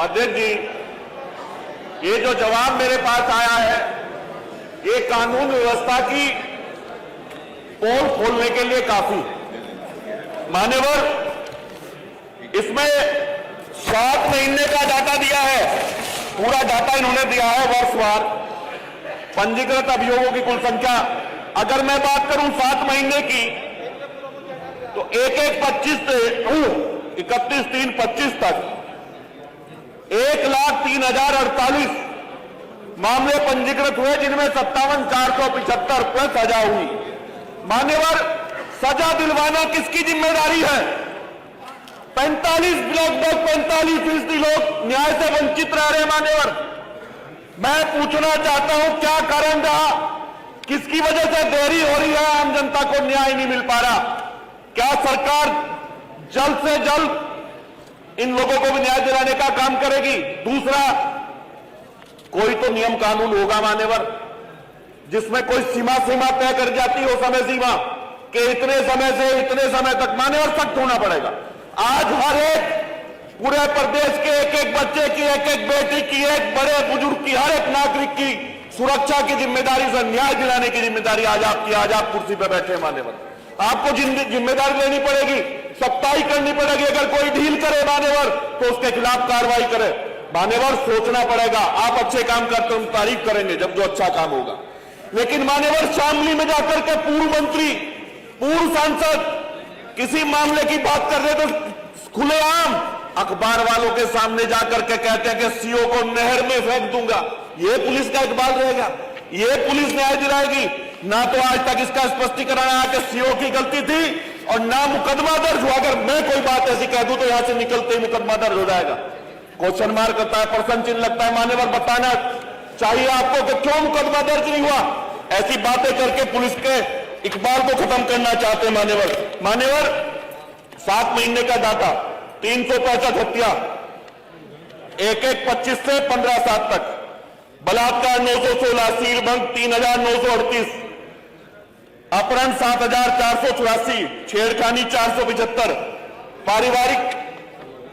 अध्यक्ष जी, ये जो जवाब मेरे पास आया है, ये कानून व्यवस्था की पोल खोलने के लिए काफी। मान्यवर, इसमें 7 महीने का डाटा दिया है, पूरा डाटा इन्होंने दिया है वर्षवार, पंजीकृत अभियोगों की कुल संख्या। अगर मैं बात करूं 7 महीने की, तो 1/1/25 से 31/3/25 तक 1,03,048 मामले पंजीकृत हुए, जिनमें 57,475 प्लस सजा हुई। मान्यवर, सजा दिलवाना किसकी जिम्मेदारी है? लगभग 45% लोग न्याय से वंचित रह रहे। मान्यवर, मैं पूछना चाहता हूं, क्या कारण रहा, किसकी वजह से देरी हो रही है, आम जनता को न्याय नहीं मिल पा रहा? क्या सरकार जल्द से जल्द इन लोगों को भी न्याय दिलाने का काम करेगी? दूसरा, कोई तो नियम कानून होगा मान्यवर, जिसमें कोई सीमा तय कर जाती हो, समय सीमा कि इतने समय से इतने समय तक। मान्यवर, सख्त होना पड़ेगा। आज हर एक पूरे प्रदेश के एक बच्चे की, एक बेटी की, एक बड़े बुजुर्ग की, हर एक नागरिक की सुरक्षा की जिम्मेदारी से न्याय दिलाने की जिम्मेदारी आज आपकी। आज आप कुर्सी पर बैठे हैं मान्यवर, आपको जिम्मेदारी लेनी पड़ेगी, सख्ताई करनी पड़ेगी। अगर कोई ढील करे मान्यवर, तो उसके खिलाफ कार्रवाई करे। मान्यवर, सोचना पड़ेगा। आप अच्छे काम करते हैं, तारीफ करेंगे जब जो अच्छा काम होगा, लेकिन मान्यवर, शामली में जाकर के पूर्व मंत्री, पूर्व सांसद किसी मामले की बात कर रहे तो खुलेआम अखबार वालों के सामने जाकर के कहते हैं कि सीओ को नहर में फेंक दूंगा। यह पुलिस का इकबाल रहेगा? यह पुलिस न्याय दिलाएगी? ना तो आज तक इसका स्पष्टीकरण आया कि सीओ की गलती थी, और ना मुकदमा दर्ज हुआ। अगर मैं कोई बात ऐसी कह दूं तो यहां से निकलते ही मुकदमा दर्ज हो जाएगा। क्वेश्चन मार्क करता है, प्रश्न चिन्ह लगता है। मान्यवर, बताना चाहिए आपको कि क्यों मुकदमा दर्ज नहीं हुआ। ऐसी बातें करके पुलिस के इकबाल को खत्म करना चाहते हैं मान्यवर। 7 महीने का डाटा, 365 हत्या, 1/1/25 से 15/7 तक, बलात्कार 916, सीलभंग 3,938, अपहरण 7,484, छेड़खानी 475, पारिवारिक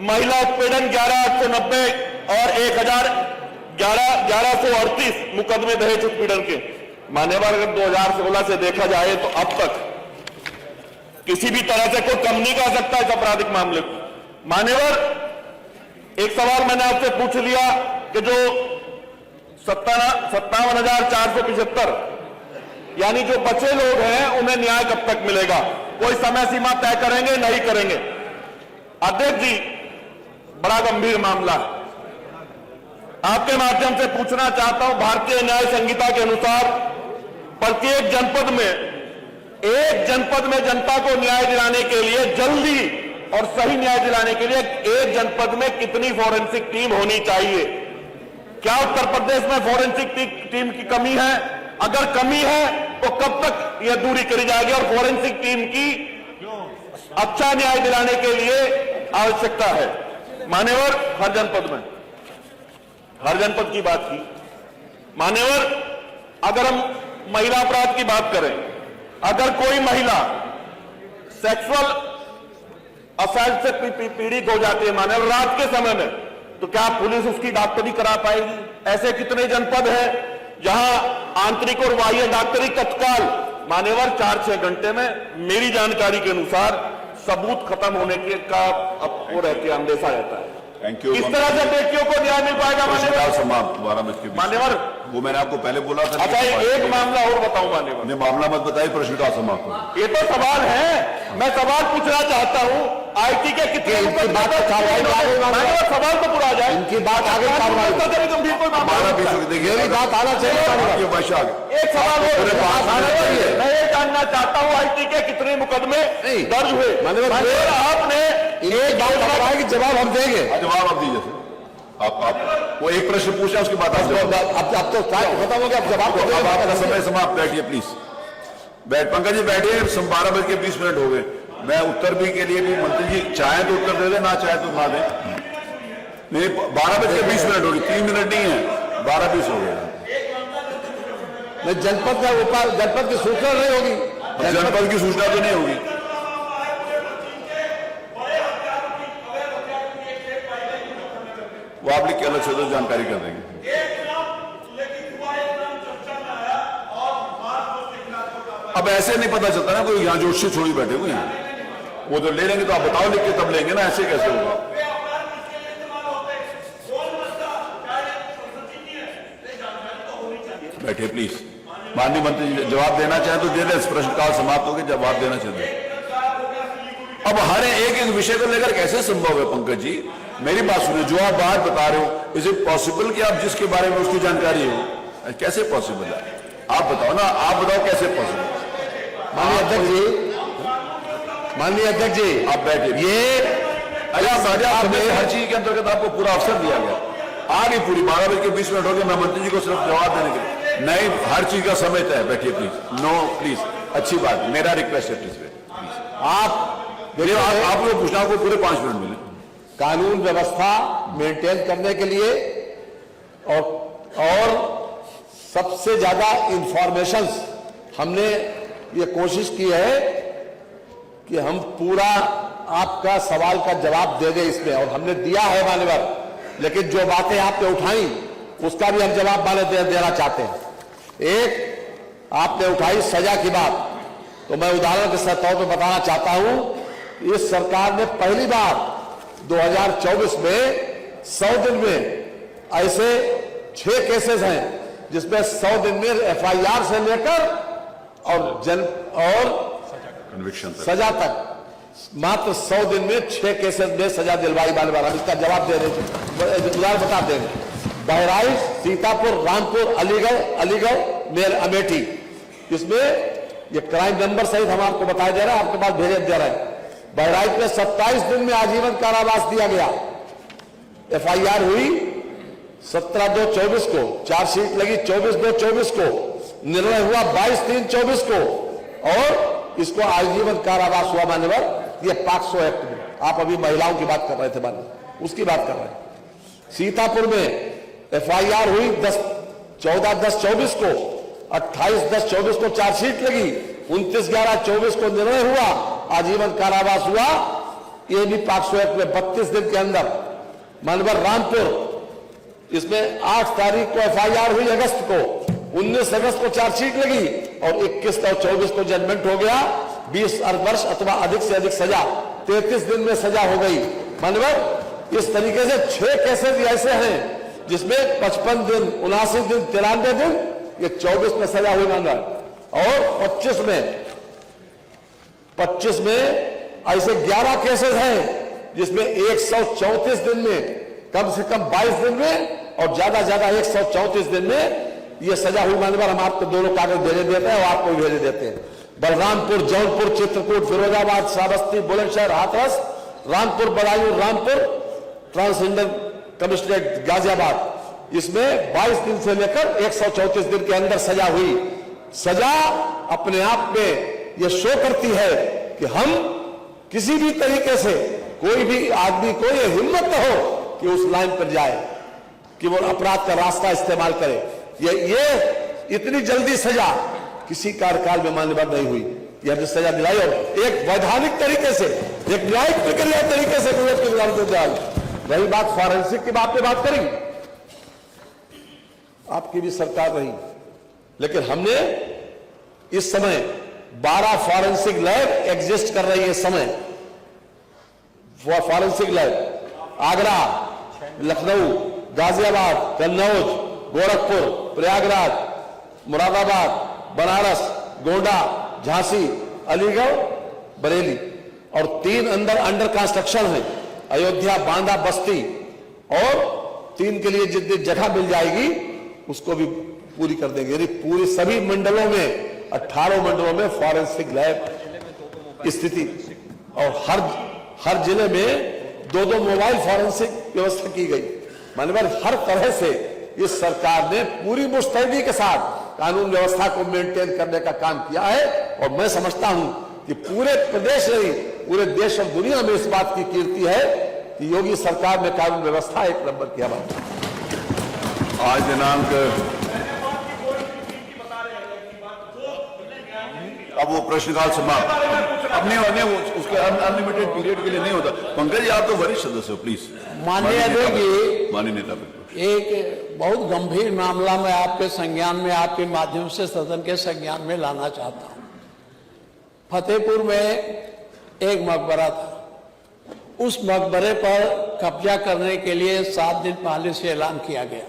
महिला उत्पीड़न 11,890 और 1138 मुकदमे दहेज उत्पीड़न के। मान्यवर, अगर 2016 से देखा जाए तो अब तक किसी भी तरह से कोई कम नहीं कर सकता इस आपराधिक मामले को। मान्यवर, एक सवाल मैंने आपसे पूछ लिया कि जो 57,475 यानी जो बचे लोग हैं, उन्हें न्याय कब तक मिलेगा? कोई समय सीमा तय करेंगे? नहीं करेंगे? अध्यक्ष जी, बड़ा गंभीर मामला है। आपके माध्यम से पूछना चाहता हूं, भारतीय न्याय संहिता के अनुसार प्रत्येक जनपद में, एक जनपद में जनता को न्याय दिलाने के लिए, जल्दी और सही न्याय दिलाने के लिए एक जनपद में कितनी फॉरेंसिक टीम होनी चाहिए? क्या उत्तर प्रदेश में फॉरेंसिक टीम की कमी है? अगर कमी है तो कब तक यह दूरी करी जाएगी? और फॉरेंसिक टीम की अच्छा न्याय दिलाने के लिए आवश्यकता है। मान्यवर, हर जनपद की बात की। मान्यवर, अगर हम महिला अपराध की बात करें, अगर कोई महिला सेक्सुअल असल्ट से पीड़ित हो जाती है मान्यवर रात के समय में, तो क्या पुलिस उसकी डॉक्टरी करा पाएगी? ऐसे कितने जनपद हैं जहां आंतरिक और बाह्य डॉक्टरी तत्काल मान्यवर 4-6 घंटे में, मेरी जानकारी के अनुसार सबूत खत्म होने के का वो रहती है, अंदेशा रहता है। Thank you. इस तरह से बेटियों को न्याय मिल पाएगा मान्यवर? वो मैंने आपको पहले बोला था। अच्छा, एक मामला और बताऊं मान्यवर? मामला मत बताइए, प्रश्नकाल समाप्त। ये तो सवाल है, मैं सवाल पूछना चाहता हूँ। आईटी के कितने सवाल तो पूरा जाए, इनकी बात आगे गंभीर कोई मामला देखिए, बात आना चाहिए। एक सवाल मैं ये जानना चाहता हूँ, आईटी के कितने मुकदमे दर्ज हुए? आपने एक बात बताया कि जवाब हम देंगे। जवाब आप दीजिए। आप वो एक प्रश्न पूछा, उसके बाद अब तो खत्म हो गया, जवाब आपका समय समाप्त। बैठिए प्लीज, पंकज जी बैठिए। 12:20 हो गए। मैं उत्तर भी के लिए भी, मंत्री जी चाहे तो उत्तर दे दे, ना चाहे तो ना दे। नहीं, 12:20 हो गई, 3 मिनट नहीं है, 12:20 हो गया। जनपद की सूचना नहीं होगी, जनपद की सूचना तो नहीं होगी। वो आप लिख के अलग से तो जानकारी कर देंगे। अब ऐसे नहीं पता चलता ना, कोई यहाँ जोशी छोड़ी बैठे हुए हैं, वो तो ले लेंगे तो आप बताओ लिख के तब लेंगे ना, ऐसे कैसे होगा। बैठिए प्लीज। माननीय मंत्री जी जवाब देना चाहें तो दे दें, प्रश्नकाल समाप्त हो गया, जवाब देना चाहिए। अब हर एक विषय को लेकर कैसे संभव है पंकज जी, मेरी बात सुनिए, जो आप बात बता रहे हो, इज इट पॉसिबल कि आप जिसके बारे में उसकी जानकारी हो, कैसे पॉसिबल है? आप बताओ ना, आप बताओ कैसे पॉसिबल। माननीय अध्यक्ष जी, माननीय अध्यक्ष जी, आप बैठिए। ये हर चीज के अंतर्गत आपको पूरा अवसर दिया गया, आगे पूरी 12:20 हो गए, मैं मंत्री जी को सिर्फ जवाब देने के लिए नहीं, हर चीज का समय तय। बैठिए प्लीज। नो प्लीज, अच्छी बात, मेरा रिक्वेस्ट है प्लीज। आप लोग पूछना, आपको पूरे 5 मिनट मिले। कानून व्यवस्था मेंटेन करने के लिए और सबसे ज्यादा इंफॉर्मेशंस हमने ये कोशिश की है कि हम पूरा आपका सवाल का जवाब दे दें इसमें, और हमने दिया है मान्यवर, लेकिन जो बातें आपने उठाई उसका भी हम जवाब देना चाहते हैं। एक आपने उठाई सजा की बात, तो मैं उदाहरण के तौर पर बताना चाहता हूं, इस सरकार ने पहली बार 2024 में 100 दिन में ऐसे 6 केसेस हैं जिसमें 100 दिन में FIR से लेकर और कन्विक्शन सजा तक मात्र 100 दिन में 6 केसेस में सजा दिलवाई वाले वाला, इसका जवाब दे देंगे, उदाहरण बता देंगे। बहराइच, सीतापुर, रामपुर, अलीगढ़ मेर अमेठी, इसमें ये क्राइम नंबर सहित हम आपको बताया जा रहा है, आपके पास भेजे दे रहे हैं। बहराइच में 27 दिन में आजीवन कारावास दिया गया। FIR हुई 17/2/24 को, चार्जशीट लगी 24/2/24 को, निर्णय हुआ 22/3/24 को, और इसको आजीवन कारावास हुआ मान्यवर, ये पॉक्सो एक्ट में। आप अभी महिलाओं की बात कर रहे थे मान्यवर, उसकी बात कर रहे हैं। सीतापुर में FIR हुई 14/10/24 को, 28/10/24 को चार्जशीट लगी, 29/11/24 को निर्णय हुआ, आजीवन कारावास हुआ, ये भी पॉक्सो एक्ट में 32 दिन के अंदर। मानवर रामपुर, इसमें 8 तारीख को FIR हुई अगस्त को, 19 अगस्त को चार्जशीट लगी, और 21 और 24 को जजमेंट हो गया, 20 वर्ष अथवा अधिक से अधिक सजा, 33 दिन में सजा हो गई। मानवर इस तरीके से 6 केसेस ऐसे हैं जिसमें 55 दिन, 79 दिन, 93 दिन, ये 24 में सजा हुई मानवर, और 25 में ऐसे 11 केसेस हैं जिसमें 134 दिन में, कम से कम 22 दिन में, और ज्यादा 134 दिन में ये सजा हुई मान्यवर। हम आपको दोनों कागज भेजे देते हैं और आपको भी भेजे देते हैं। बलरामपुर, जौनपुर, चित्रकूट, फिरोजाबाद, श्रावस्ती, बुलंदशहर, हाथरस, रामपुर, बदायूं, रामपुर, ट्रांसजेंडर कमिश्नरेट गाजियाबाद, इसमें 22 दिन से लेकर 134 दिन के अंदर सजा हुई। सजा अपने आप में यह शो करती है कि हम किसी भी तरीके से, कोई भी आदमी को यह हिम्मत न हो कि उस लाइन पर जाए कि वो अपराध का रास्ता इस्तेमाल करे। ये इतनी जल्दी सजा किसी कार्यकाल में मान्यवर नहीं हुई। यह हमने सजा दिलाई, और एक वैधानिक तरीके से, एक न्यायिक प्रक्रिया तरीके से रही बात फॉरेंसिक की बात पे बात करी, आपकी भी सरकार रही, लेकिन हमने इस समय 12 फॉरेंसिक लैब एग्जिस्ट कर रही है। इस समय फॉरेंसिक लैब आगरा, लखनऊ, गाजियाबाद, कन्नौज, गोरखपुर, प्रयागराज, मुरादाबाद, बनारस, गोंडा, झांसी, अलीगढ़, बरेली, और 3 अंडर कंस्ट्रक्शन है, अयोध्या, बांदा, बस्ती, और 3 के लिए जितनी जगह मिल जाएगी उसको भी पूरी कर देंगे। यानी पूरी सभी मंडलों में, 18 मंडलों में फॉरेंसिक लैब स्थिति, और हर जिले में 2-2 मोबाइल फॉरेंसिक व्यवस्था की गई। मानवर हर तरह से इस सरकार ने पूरी मुस्तैदी के साथ कानून व्यवस्था को मेंटेन करने का काम किया है, और मैं समझता हूं कि पूरे प्रदेश नहीं, पूरे देश और दुनिया में इस बात की कीर्ति है कि योगी सरकार में कानून व्यवस्था 1 नंबर किया बात। आज दिनांक, अब वो प्रश्नकाल समाप्त, अब नहीं उसके अनलिमिटेड पीरियड के लिए नहीं होता। पंकज जी, आप तो वरिष्ठ सदस्य हो, प्लीज। माननीय अध्यक्ष जी, माननीय नेता प्रतिपक्ष। एक बहुत गंभीर मामला मैं आपके संज्ञान में, आपके माध्यम से सदन के संज्ञान में लाना चाहता हूं। फतेहपुर में एक मकबरा था, उस मकबरे पर कब्जा करने के लिए 7 दिन पहले से ऐलान किया गया।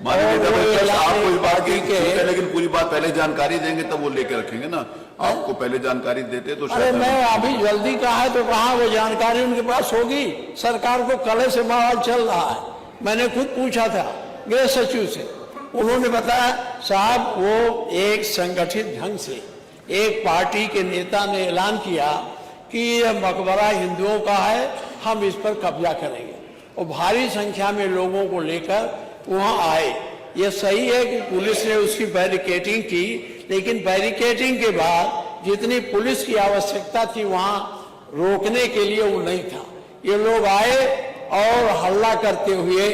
माननीय नेता प्रतिपक्ष, आपको इस बात की के लेकिन पूरी बात पहले जानकारी देंगे तब वो लेके रखेंगे ना। आपको पहले जानकारी देते तो अरे मैं अभी जल्दी कहा है तो कहाँ वो जानकारी उनके पास होगी। सरकार को कले से बवाल चल रहा है। मैंने खुद पूछा था गृह सचिव से, उन्होंने बताया साहब वो एक संगठित ढंग से एक पार्टी के नेता ने ऐलान किया कि यह मकबरा हिंदुओं का है, हम इस पर कब्जा करेंगे, और भारी संख्या में लोगों को लेकर वहां आए। ये सही है कि पुलिस ने उसकी बैरिकेडिंग की, लेकिन बैरिकेडिंग के बाद जितनी पुलिस की आवश्यकता थी वहां रोकने के लिए वो नहीं था। ये लोग आए और हल्ला करते हुए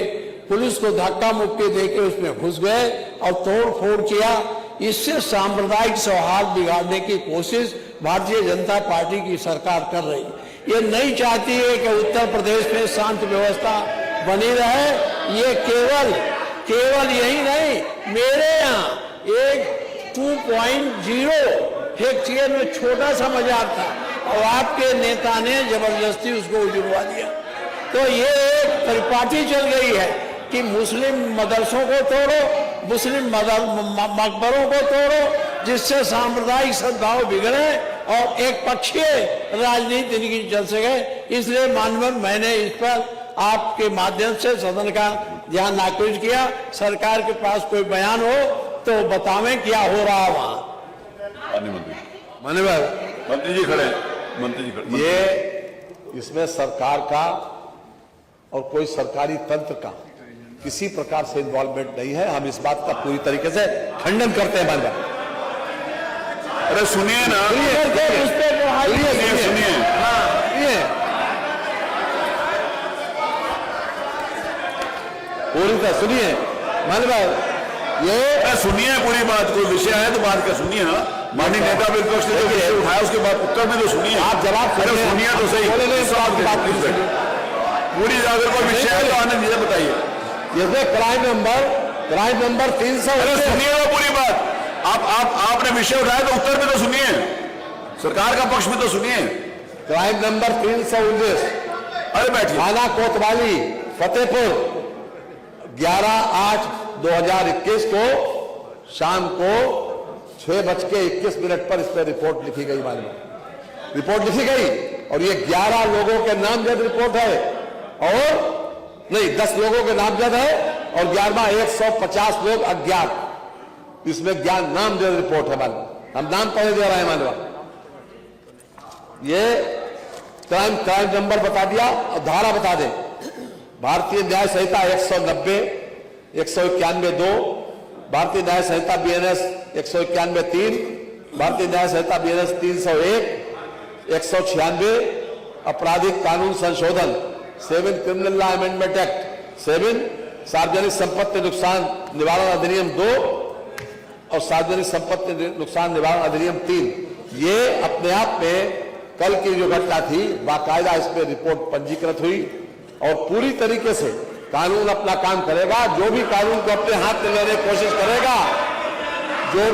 पुलिस को धक्का मुक्की देकर उसमें घुस गए और तोड़ फोड़ किया। इससे सांप्रदायिक सौहार्द बिगाड़ने की कोशिश भारतीय जनता पार्टी की सरकार कर रही है। ये नहीं चाहती है कि उत्तर प्रदेश में शांत व्यवस्था बनी रहे। ये केवल यही नहीं, मेरे यहाँ एक 2.0 हेक्टेयर में छोटा सा मजार था और आपके नेता ने जबरदस्ती उसको उजड़वा दिया। तो ये एक परिपाटी चल गई है कि मुस्लिम मदरसों को तोड़ो, मुस्लिम मकबरों को तोड़ो, जिससे सांप्रदायिक सद्भाव बिगड़े और एक पक्षीय राजनीति इनकी चल सके। इसलिए माननीय मैंने इस पर आपके माध्यम से सदन का ध्यान आकृष्ट किया। सरकार के पास कोई बयान हो तो बतावें क्या हो रहा है वहां। माननीय मंत्री जी खड़े हैं, मंत्री जी खड़े। ये इसमें सरकार का और कोई सरकारी तंत्र का किसी प्रकार से इन्वॉल्वमेंट नहीं है। हम इस बात का पूरी तरीके से खंडन करते हैं। माननीय अरे सुनिए ना, सुनिए पूरी तरह सुनिए माननीय, ये सुनिए पूरी बात। कोई विषय है तो बात का सुनिए ना। माननीय नेता प्रतिपक्ष ने जो विषय उठाया उसके बाद उत्तर में तो सुनिए। आप जवाब सुनिए तो सही, पूरी अगर कोई विषय है तो आनंद जी बताइए। इसमें क्राइम नंबर 300। सुनिए वो पूरी बात। आपने विषय उठाया तो उत्तर में तो सुनिए, सरकार का पक्ष में तो सुनिए। क्राइम नंबर 319, अरे बैठिए। थाना कोतवाली फतेहपुर 11/8/2021 को शाम को 6:21 पर इस पर रिपोर्ट लिखी गई। मालूम रिपोर्ट लिखी गई और ये 11 लोगों के नामजद रिपोर्ट है, और नहीं 10 लोगों के नामजद है और 11वां 150 लोग अज्ञात। इसमें ज्ञान नामजद रिपोर्ट है। मालूम हम नाम पहले दे रहे हैं। मालूम ये क्राइम नंबर बता दिया और धारा बता दें। भारतीय न्याय संहिता 190, 191(2), भारतीय न्याय संहिता BNS 191(3), भारतीय न्याय संहिता BNS 301, 196, आपराधिक कानून संशोधन 7 क्रिमिनल लॉ अमेंडमेंट एक्ट 7, सार्वजनिक संपत्ति नुकसान निवारण अधिनियम 2 और सार्वजनिक संपत्ति नुकसान निवारण अधिनियम 3। ये अपने आप में कल की जो घटना थी बाकायदा इस पर रिपोर्ट पंजीकृत हुई और पूरी तरीके से कानून अपना काम करेगा। जो भी कानून को अपने हाथ में लेने की कोशिश करेगा, जो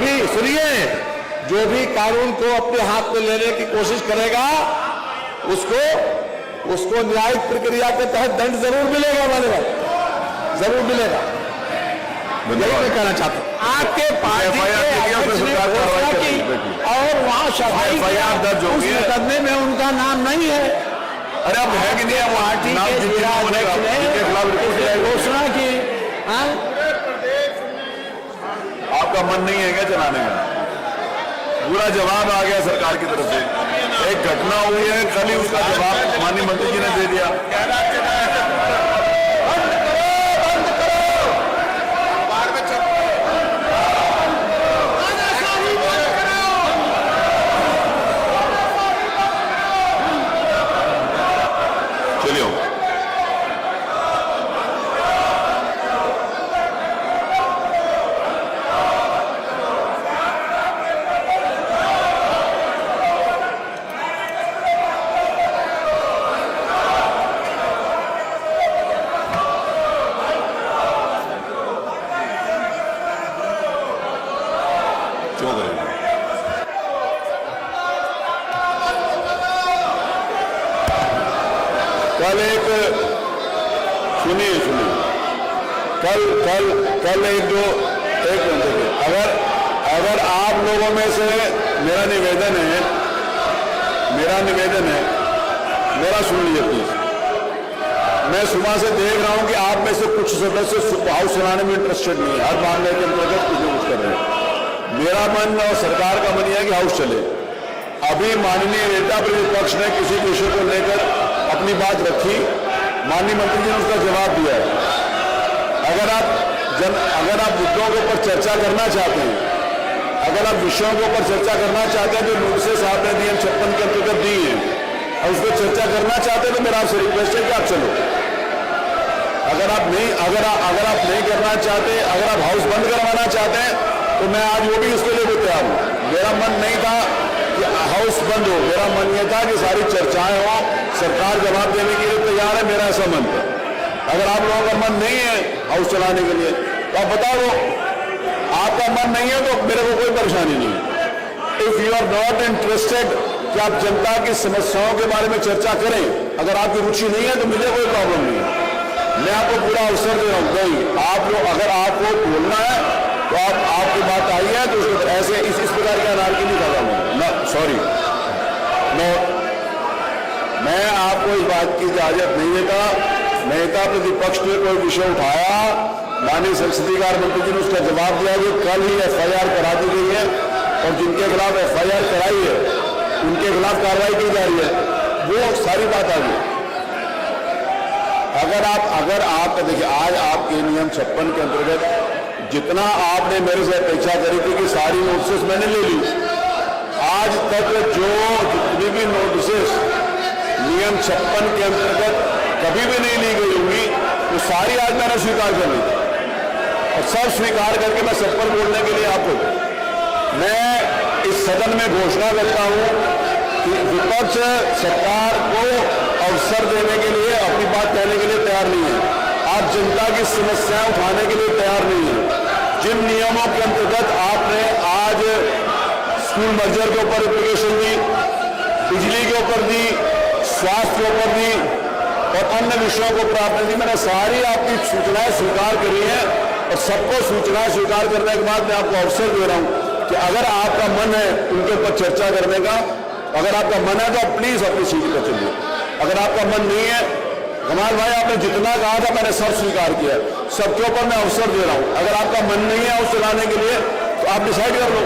भी कानून को अपने हाथ में लेने की कोशिश करेगा, उसको न्यायिक प्रक्रिया के तहत दंड जरूर मिलेगा। माननीय जरूर मिलेगा। यही मैं कहना चाहता हूँ। आपके पार्टी और वहाँ सफाई दर्ज हो गई है, मुकदमे में उनका नाम नहीं है। अरे अब है कि नहीं? पार्टी के जिलाध्यक्ष ने घोषणा की। आपका मन नहीं है क्या चलाने का? पूरा जवाब आ गया सरकार की तरफ से। एक घटना हुई है, कल ही उसका जवाब माननीय मंत्री जी ने दे दिया। क्यों करेंगे? कल एक सुनिए कल एक मिनट, अगर आप लोगों में से मेरा निवेदन है, मेरा सुन लीजिए प्लीज। मैं सुबह से देख रहा हूं कि आप में से कुछ सदस्य हाउस चलाने में इंटरेस्टेड नहीं है, हर मामले के अंतर्गत कुछ न कुछ कर रहे हैं। मेरा मन और सरकार का मन यह है कि हाउस चले। अभी माननीय नेता प्रतिपक्ष ने किसी विषय को लेकर अपनी बात रखी, माननीय मंत्री जी ने उसका जवाब दिया है। अगर आप मुद्दों के ऊपर चर्चा करना चाहते हैं, अगर आप विषयों के ऊपर चर्चा करना चाहते हैं जो नोटिस आपने नियम 56 के अंतर्गत दी है और उस पर चर्चा करना चाहते हैं, तो मेरा आपसे रिक्वेस्ट है कि आप चलो। अगर आप नहीं करना चाहते, अगर आप हाउस बंद करवाना चाहते हैं, तो मैं आज वो भी उसके लिए भी तैयार हूं। मेरा मन नहीं था कि हाउस बंद हो, मेरा मन यह था कि सारी चर्चाएं हो, सरकार जवाब देने के लिए तैयार है, मेरा ऐसा मन था। अगर आप लोगों का मन नहीं है हाउस चलाने के लिए तो आप बता दो, आपका मन नहीं है तो मेरे को कोई परेशानी नहीं है। If you are not interested कि आप जनता की समस्याओं के बारे में चर्चा करें, अगर आपकी रुचि नहीं है तो मुझे कोई प्रॉब्लम नहीं है, मैं आपको पूरा अवसर दे रहा हूं। नहीं, आप लोग अगर आपको बोलना है तो आपकी बात आई है तो उसके ऐसे इस प्रकार के अनार की नहीं कर रहा हूं ना, सॉरी, मैं आपको इस बात की इजाजत नहीं देता। नेता प्रतिपक्ष ने कोई विषय उठाया, माननीय संसदीय कार्य मंत्री जी ने उसका जवाब दिया कि कल ही FIR करा दी गई है और जिनके खिलाफ FIR कराई है उनके खिलाफ कार्रवाई की जा रही है, वो सारी बात आ गई। अगर आप देखिए, आज आपके नियम 56 के अंतर्गत जितना आपने मेरे से अपेक्षा करी थी कि सारी नोटिस मैंने ले ली, आज तक जो जितनी भी नोटिस नियम 56 के अंतर्गत कभी भी नहीं ली गई होंगी, वो सारी आज मैंने स्वीकार कर ली और सब स्वीकार करके मैं सब पर बोलने के लिए आपको, मैं इस सदन में घोषणा करता हूं कि विपक्ष सरकार को अवसर देने के लिए, अपनी बात कहने के लिए तैयार नहीं है। आप जनता की समस्याएं उठाने के लिए तैयार नहीं है। जिन नियमों के अंतर्गत आपने आज स्कूल मर्जर के ऊपर एप्लीकेशन दी, बिजली के ऊपर दी, स्वास्थ्य के ऊपर दी और अन्य विषयों के ऊपर आपने दी, मैंने सारी आपकी सूचनाएं स्वीकार करी हैं और सबको सूचनाएं स्वीकार करने के बाद मैं आपको अवसर दे रहा हूं कि अगर आपका मन है उनके ऊपर चर्चा करने का, अगर आपका मन है तो आप प्लीज अपनी सीट पर चलिए। अगर आपका मन नहीं है, कमाल भाई आपने जितना कहा था मैंने सब स्वीकार किया, सबके ऊपर मैं अवसर दे रहा हूं। अगर आपका मन नहीं है उस चलाने के लिए तो आप डिसाइड कर लो।